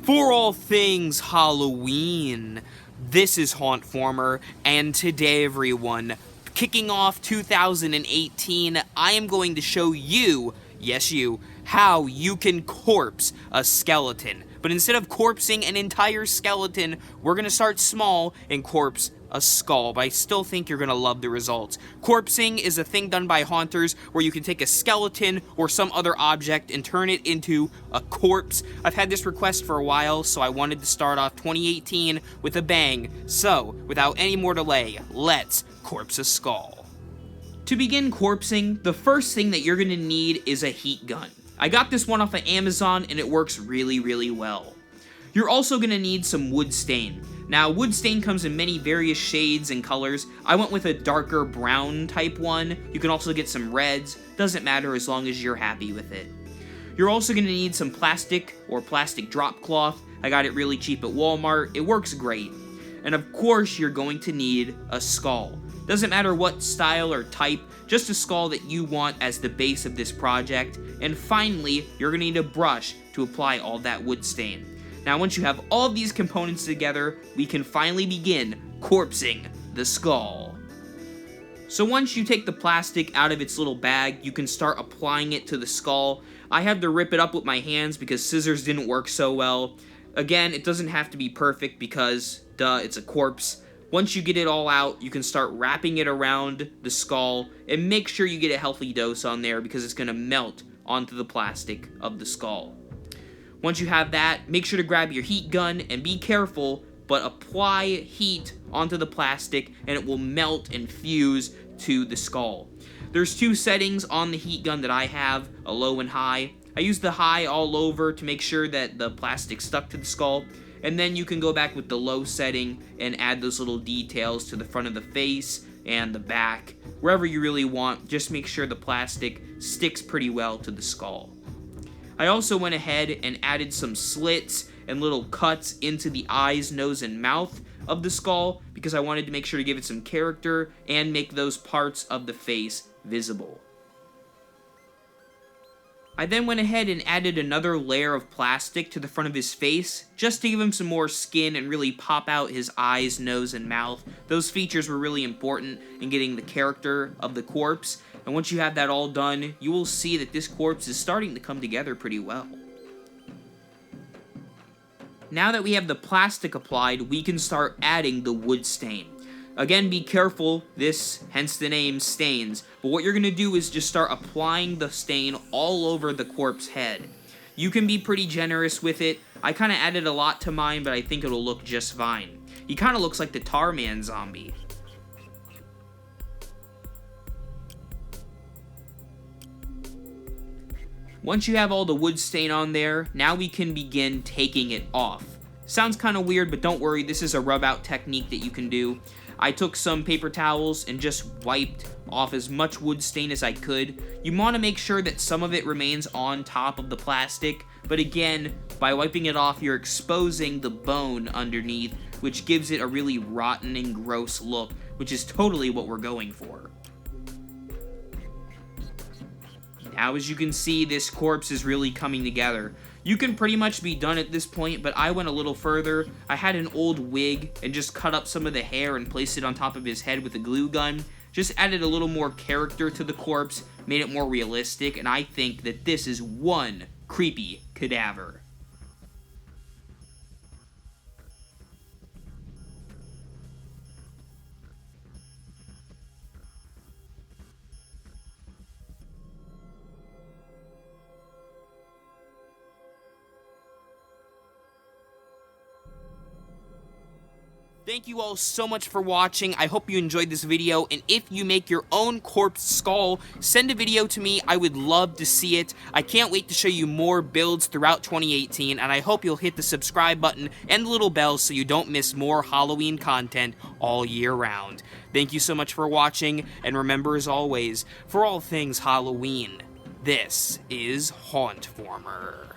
For all things Halloween, this is Hauntformer, and today everyone, kicking off 2018, I am going to show you, yes you, how you can corpse a skeleton. But instead of corpsing an entire skeleton, we're going to start small and corpse a skull, but I still think you're going to love the results. Corpsing is a thing done by haunters where you can take a skeleton or some other object and turn it into a corpse. I've had this request for a while, so I wanted to start off 2018 with a bang. So, without any more delay, let's corpse a skull. To begin corpsing, the first thing that you're going to need is a heat gun. I got this one off of Amazon and it works really well. You're also going to need some wood stain. Now, wood stain comes in many various shades and colors. I went with a darker brown type one. You can also get some reds. Doesn't matter as long as you're happy with it. You're also going to need some plastic or plastic drop cloth. I got it really cheap at Walmart. It works great. And of course, you're going to need a skull. Doesn't matter what style or type, just a skull that you want as the base of this project. And finally, you're going to need a brush to apply all that wood stain. Now, once you have all of these components together, we can finally begin corpsing the skull. So once you take the plastic out of its little bag, you can start applying it to the skull. I had to rip it up with my hands because scissors didn't work so well. Again, it doesn't have to be perfect because, duh, it's a corpse. Once you get it all out, you can start wrapping it around the skull and make sure you get a healthy dose on there because it's going to melt onto the plastic of the skull. Once you have that, make sure to grab your heat gun and be careful, but apply heat onto the plastic and it will melt and fuse to the skull. There's two settings on the heat gun that I have, a low and high. I use the high all over to make sure that the plastic stuck to the skull, and then you can go back with the low setting and add those little details to the front of the face and the back. Wherever you really want, just make sure the plastic sticks pretty well to the skull. I also went ahead and added some slits and little cuts into the eyes, nose, and mouth of the skull because I wanted to make sure to give it some character and make those parts of the face visible. I then went ahead and added another layer of plastic to the front of his face just to give him some more skin and really pop out his eyes, nose, and mouth. Those features were really important in getting the character of the corpse. And once you have that all done, you will see that this corpse is starting to come together pretty well. Now that we have the plastic applied, we can start adding the wood stain. Again, be careful, this, hence the name, stains, but what you're going to do is just start applying the stain all over the corpse head. You can be pretty generous with it. I kind of added a lot to mine, but I think it'll look just fine. He kind of looks like the Tar Man zombie. Once you have all the wood stain on there, now we can begin taking it off. Sounds kind of weird, but don't worry, this is a rub-out technique that you can do. I took some paper towels and just wiped off as much wood stain as I could. You want to make sure that some of it remains on top of the plastic, but again, by wiping it off, you're exposing the bone underneath, which gives it a really rotten and gross look, which is totally what we're going for. Now, as you can see, this corpse is really coming together. You can pretty much be done at this point, but I went a little further. I had an old wig and just cut up some of the hair and placed it on top of his head with a glue gun. Just added a little more character to the corpse, made it more realistic, and I think that this is one creepy cadaver. Thank you all so much for watching. I hope you enjoyed this video, and if you make your own corpse skull, send a video to me. I would love to see it. I can't wait to show you more builds throughout 2018, and I hope you'll hit the subscribe button and the little bell so you don't miss more Halloween content all year round. Thank you so much for watching, and remember, as always, for all things Halloween, this is Hauntformer.